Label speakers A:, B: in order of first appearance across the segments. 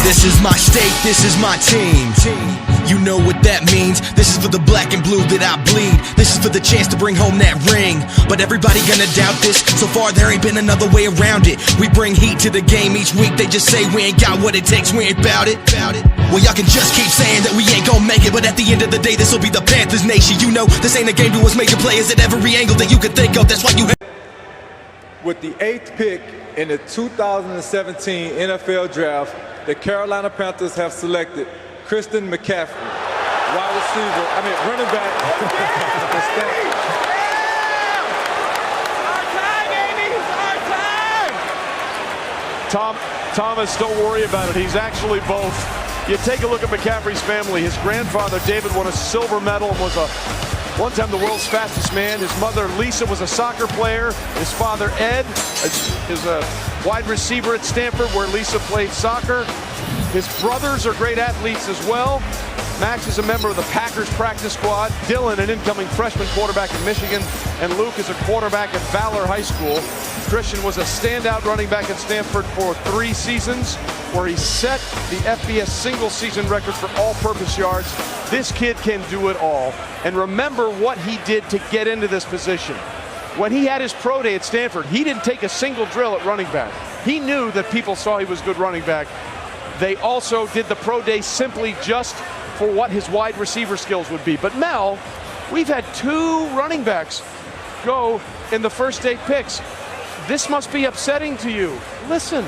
A: This is my state, this is my team. You know what that means. This is for the black and blue that I bleed. This is for the chance to bring home that ring. But everybody gonna doubt this. So far there ain't been another way around it. We bring heat to the game each week. They just say we ain't got what it takes, we ain't bout it. Well, y'all can just keep saying that we ain't gon' make it, but at the end of the day, this'll be the Panthers nation. You know, this ain't a game to us major players at every angle that you can think of. That's why you
B: With the 8th pick in the 2017 NFL Draft, the Carolina Panthers have selected Christian McCaffrey, running back.
C: Thomas, don't worry about it. He's actually both. You take a look at McCaffrey's family. His grandfather, David, won a silver medal and was one time the world's fastest man. His mother, Lisa, was a soccer player. His father, Ed, is a wide receiver at Stanford where Lisa played soccer. His brothers are great athletes as well. Max is a member of the Packers practice squad. Dylan, an incoming freshman quarterback in Michigan. And Luke is a quarterback at Valor High School. Christian was a standout running back at Stanford for 3 seasons, where he set the FBS single season record for all-purpose yards. This kid can do it all. And remember what he did to get into this position. When he had his pro day at Stanford, he didn't take a single drill at running back. He knew that people saw he was a good running back. They also did the pro day simply just for what his wide receiver skills would be. But Mel, we've had 2 running backs go in the first 8 picks. This must be upsetting to you. Listen.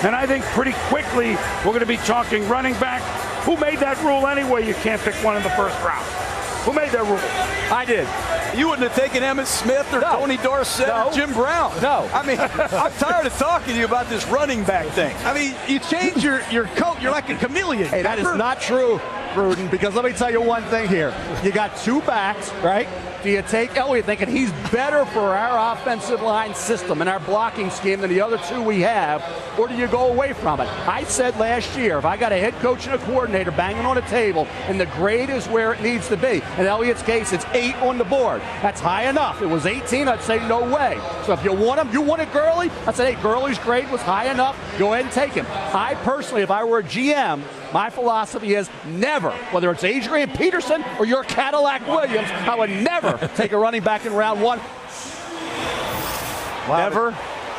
D: And I think pretty quickly we're going to be talking running back. Who made that rule anyway? You can't pick one in the first round. Who made that rule?
E: I did. You wouldn't have taken Emmitt Smith or Tony Dorsett or Jim Brown.
D: No.
E: I mean, I'm tired of talking to you about this running back thing. I mean, you change your coat, you're like a chameleon.
F: Hey, that is not true, Gruden, because let me tell you one thing here. You got 2 backs, right? Do you take Elliott thinking he's better for our offensive line system and our blocking scheme than the other 2 we have, or do you go away from it? I said last year, if I got a head coach and a coordinator banging on a table and the grade is where it needs to be, in Elliott's case, it's 8 on the board. That's high enough. If it was 18, I'd say no way. So if you want him, you wanted Gurley, I'd say, hey, Gurley's grade was high enough. Go ahead and take him. I personally, if I were a GM, my philosophy is never, whether it's Adrian Peterson or your Cadillac Williams, I would never take a running back in round 1.
C: Never?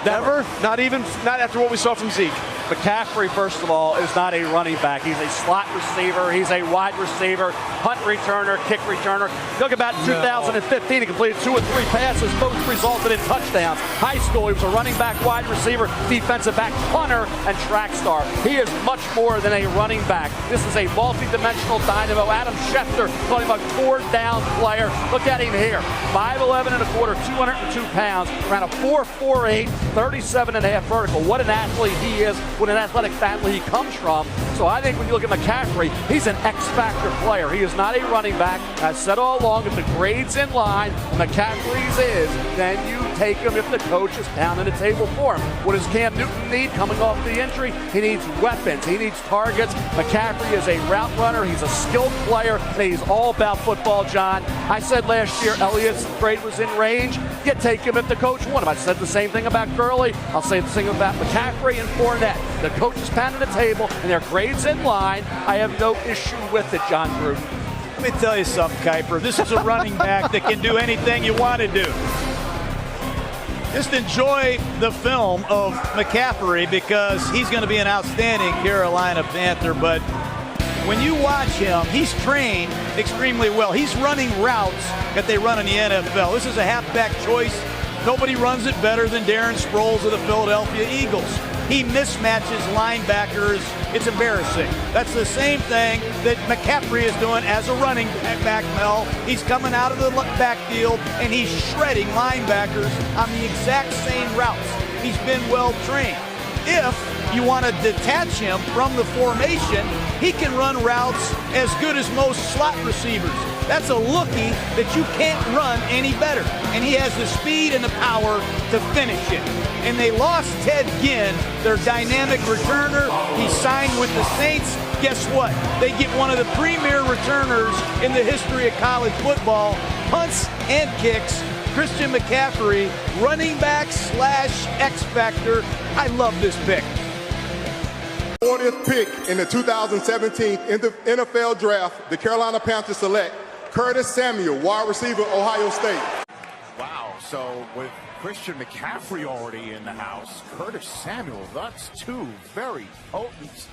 C: Not after what we saw from Zeke.
F: McCaffrey, first of all, is not a running back. He's a slot receiver. He's a wide receiver, punt returner, kick returner. Look, about 2015, he completed 2 or 3 passes, both resulted in touchdowns. High school, he was a running back, wide receiver, defensive back, punter, and track star. He is much more than a running back. This is a multi-dimensional dynamo. Adam Schefter called him a four-down player. Look at him here. 5'11 and a quarter, 202 pounds, around a 4.48, 37.5 vertical. What an athlete he is. What an athletic family he comes from. So I think when you look at McCaffrey, he's an X-factor player. He is not a running back. I said all along, if the grade's in line, McCaffrey's is, then you take him if the coach is pounding the table for him. What does Cam Newton need coming off the injury? He needs weapons. He needs targets. McCaffrey is a route runner. He's a skilled player, and he's all about football, John. I said last year Elliott's grade was in range. You take him if the coach wanted him. I said the same thing about Gurley. I'll say the same about McCaffrey and Fournette. The coach is pounding the table, and their grade's in line. I have no issue with it, John Gruden.
E: Let me tell you something, Kuiper. This is a running back that can do anything you want to do. Just enjoy the film of McCaffrey because he's going to be an outstanding Carolina Panther. But when you watch him, he's trained extremely well. He's running routes that they run in the NFL. This is a halfback choice. Nobody runs it better than Darren Sproles of the Philadelphia Eagles. He mismatches linebackers. It's embarrassing. That's the same thing that McCaffrey is doing as a running back, Mel. He's coming out of the backfield, and he's shredding linebackers on the exact same routes. He's been well trained. If you want to detach him from the formation, he can run routes as good as most slot receivers. That's a lookie that you can't run any better. And he has the speed and the power to finish it. And they lost Ted Ginn, their dynamic returner. He signed with the Saints. Guess what? They get one of the premier returners in the history of college football. Punts and kicks. Christian McCaffrey, running back / X Factor. I love this pick.
G: 40th pick in the 2017 NFL Draft, the Carolina Panthers select Curtis Samuel, wide receiver, Ohio State.
H: Wow, so with Christian McCaffrey already in the house, Curtis Samuel, that's two very potent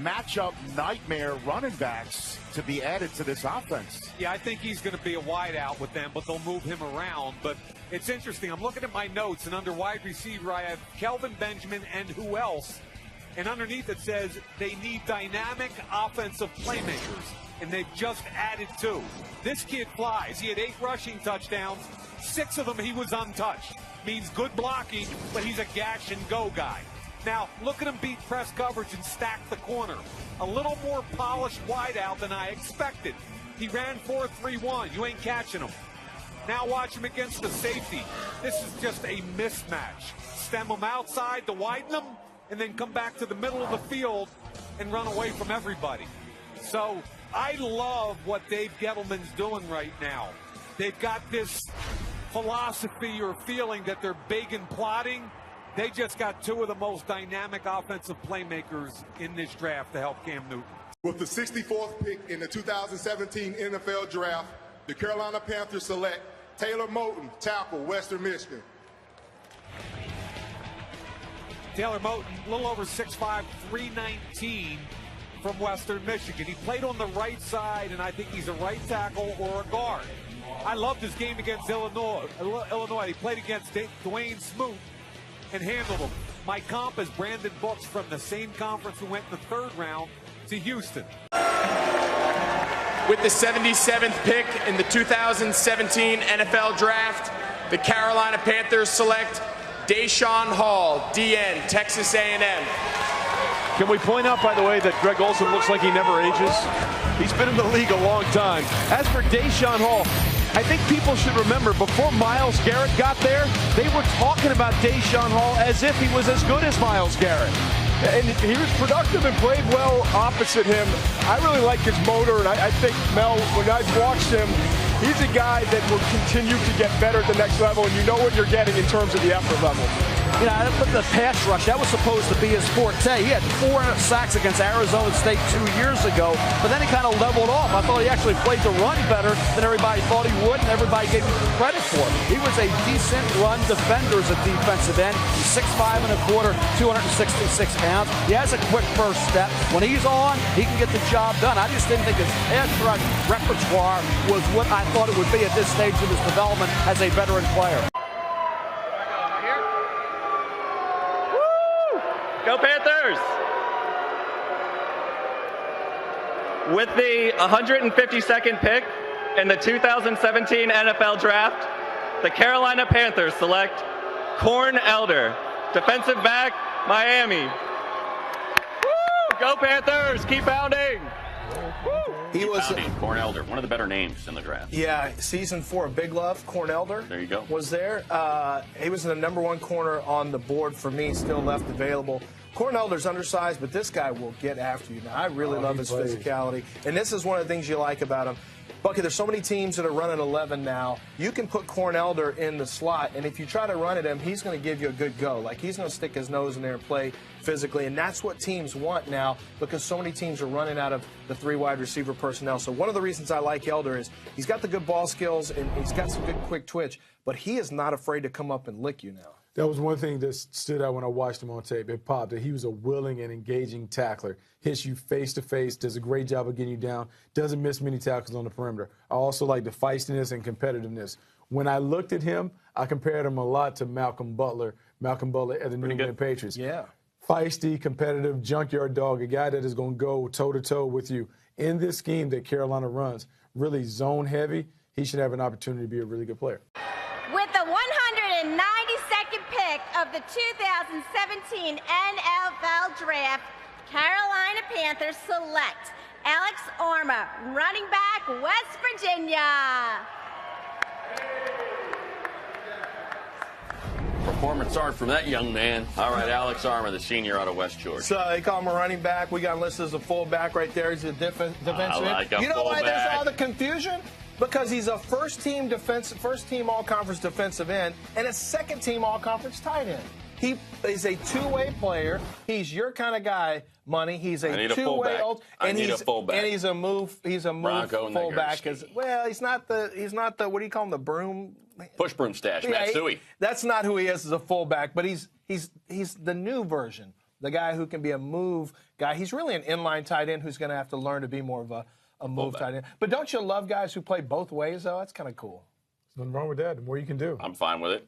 H: matchup nightmare running backs to be added to this offense.
I: Yeah, I think he's going to be a wideout with them, but they'll move him around. But it's interesting. I'm looking at my notes, and under wide receiver, I have Kelvin Benjamin and who else? And underneath it says they need dynamic offensive playmakers, and they've just added 2. This kid flies. He had 8 rushing touchdowns. 6 of them he was untouched. Means good blocking, but he's a gash and go guy. Now, look at him beat press coverage and stack the corner. A little more polished wideout than I expected. He ran 4.31. You ain't catching him. Now watch him against the safety. This is just a mismatch. Stem him outside to widen him, and then come back to the middle of the field and run away from everybody. So I love what Dave Gettleman's doing right now. They've got this philosophy or feeling that they're big and plotting. They just got 2 of the most dynamic offensive playmakers in this draft to help Cam Newton.
G: With the 64th pick in the 2017 NFL Draft, the Carolina Panthers select Taylor Moton, tackle, Western Michigan.
I: Taylor Moton, a little over 6'5", 319 from Western Michigan. He played on the right side, and I think he's a right tackle or a guard. I loved his game against Illinois. He played against Dwayne Smoot and handled him. My comp is Brandon Brooks from the same conference who went in the 3rd round to Houston.
J: With the 77th pick in the 2017 NFL Draft, the Carolina Panthers select Deshaun Hall, DN, Texas A&M.
C: Can we point out, by the way, that Greg Olsen looks like he never ages? He's been in the league a long time. As for Deshaun Hall, I think people should remember, before Myles Garrett got there, they were talking about Deshaun Hall as if he was as good as Myles Garrett. And he was productive and played well opposite him. I really like his motor, and I think, Mel, when I've watched him, he's a guy that will continue to get better at the next level, and you know what you're getting in terms of the effort level.
F: You know, I look at the pass rush. That was supposed to be his forte. He had 4 sacks against Arizona State 2 years ago, but then he kind of leveled off. I thought he actually played the run better than everybody thought he would, and everybody gave him credit for it. He was a decent run defender as a defensive end. He's 6'5 and a quarter, 266 pounds. He has a quick first step. When he's on, he can get the job done. I just didn't think his pass rush repertoire was what I thought it would be at this stage of his development as a veteran player.
K: Go Panthers! With the 152nd pick in the 2017 NFL Draft, the Carolina Panthers select Corn Elder, defensive back, Miami. Woo! Go Panthers! Keep pounding!
L: He was
M: Corn Elder, one of the better names in the draft.
L: Yeah, season 4 of Big Love, Corn Elder.
M: There you go.
L: Was there. He was the #1 corner on the board for me, still left available. Corn Elder's undersized, but this guy will get after you. Now, I really love his physicality, and this is one of the things you like about him. Bucky, there's so many teams that are running 11 now. You can put Corn Elder in the slot, and if you try to run at him, he's going to give you a good go. Like, he's going to stick his nose in there and play physically, and that's what teams want now because so many teams are running out of the 3 wide receiver personnel. So one of the reasons I like Elder is he's got the good ball skills, and he's got some good quick twitch, but he is not afraid to come up and lick you now.
N: That was one thing that stood out when I watched him on tape. It popped that he was a willing and engaging tackler. Hits you face to face, does a great job of getting you down, doesn't miss many tackles on the perimeter. I also like the feistiness and competitiveness. When I looked at him, I compared him a lot to Malcolm Butler at the New England Patriots.
L: Yeah.
N: Feisty, competitive, junkyard dog, a guy that is going to go toe-to-toe with you. In this scheme that Carolina runs, really zone heavy, he should have an opportunity to be a really good player.
O: With the 192nd pick of the 2017 NFL Draft, Carolina Panthers select Alex Arma, running back, West Virginia.
M: Performance art from that young man. All right, Alex Arma, the senior out of West Georgia.
L: So they call him a running back. We got him listed as a fullback right there. He's a defensive end.
M: like a
L: You know why
M: fullback.
L: there's all the confusion? Because he's a first-team all-conference defensive end and a second-team all-conference tight end. He is a two-way player. He's your kind of guy, Money. He's a two-way
M: and he's a fullback.
L: And he's a move fullback. Well, he's not the what do you call him, the broom?
M: Push broom stash, Matt Suey.
L: That's not who he is as a fullback, but he's the new version. The guy who can be a move guy. He's really an inline tight end who's going to have to learn to be more of a move tight end. But don't you love guys who play both ways, though? That's kind of cool.
N: There's nothing wrong with that. The more you can do.
M: I'm fine with it.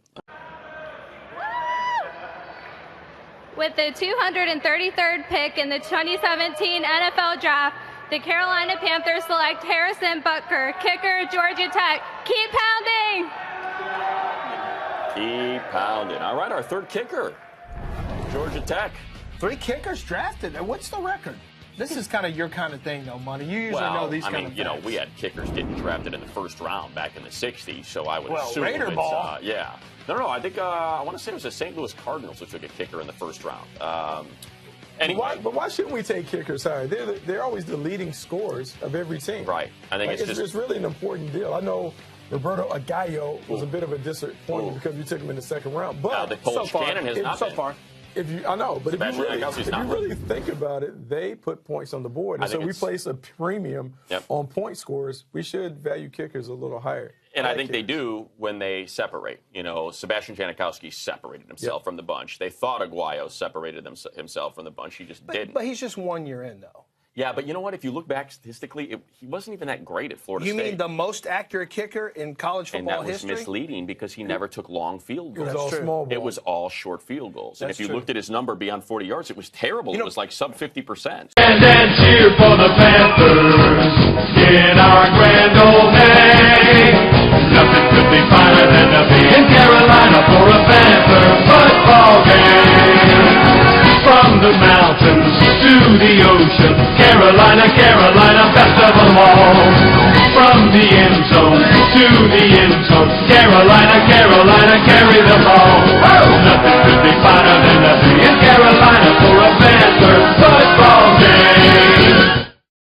P: With the 233rd pick in the 2017 NFL Draft, the Carolina Panthers select Harrison Butker, kicker, Georgia Tech. Keep pounding!
M: Keep pounding. All right, our third kicker, Georgia Tech.
L: 3 kickers drafted. What's the record? This is kind of your kind of thing, though, Money. You usually know these kind of things.
M: You know, we had kickers getting drafted in the first round back in the 60s, so I would assume
L: Raider ball.
M: Yeah. No, I think I want to say it was the St. Louis Cardinals who took a kicker in the first round. Anyway.
N: But why shouldn't we take kickers higher? They're always the leading scorers of every team.
M: Right. I think
N: it's really an important deal. I know Roberto Aguayo was a bit of a disappointment because we took him in the second round. But
M: the Polish cannon has not been.
L: So far.
N: If you really think about it, they put points on the board. And so we place a premium on point scorers. We should value kickers a little higher.
M: And I think they do when they separate. You know, Sebastian Janikowski separated himself from the bunch. They thought Aguayo separated himself from the bunch. He just didn't.
L: But he's just 1 year in, though.
M: Yeah, but you know what? If you look back statistically, he wasn't even that great at Florida State.
L: You mean the most accurate kicker in college football history?
M: And that was misleading because he never took long field goals.
N: It was all small ball.
M: It was all short field goals. And if you looked at his number beyond 40 yards, it was terrible. It was like sub 50%.
Q: And cheer for the Panthers in our grand old day. Nothing could be finer than to be in Carolina for a Panther football game. From the mountains to the ocean, Carolina, Carolina, best of them all. From the end zone to the end zone, Carolina, Carolina, carry them all. Nothing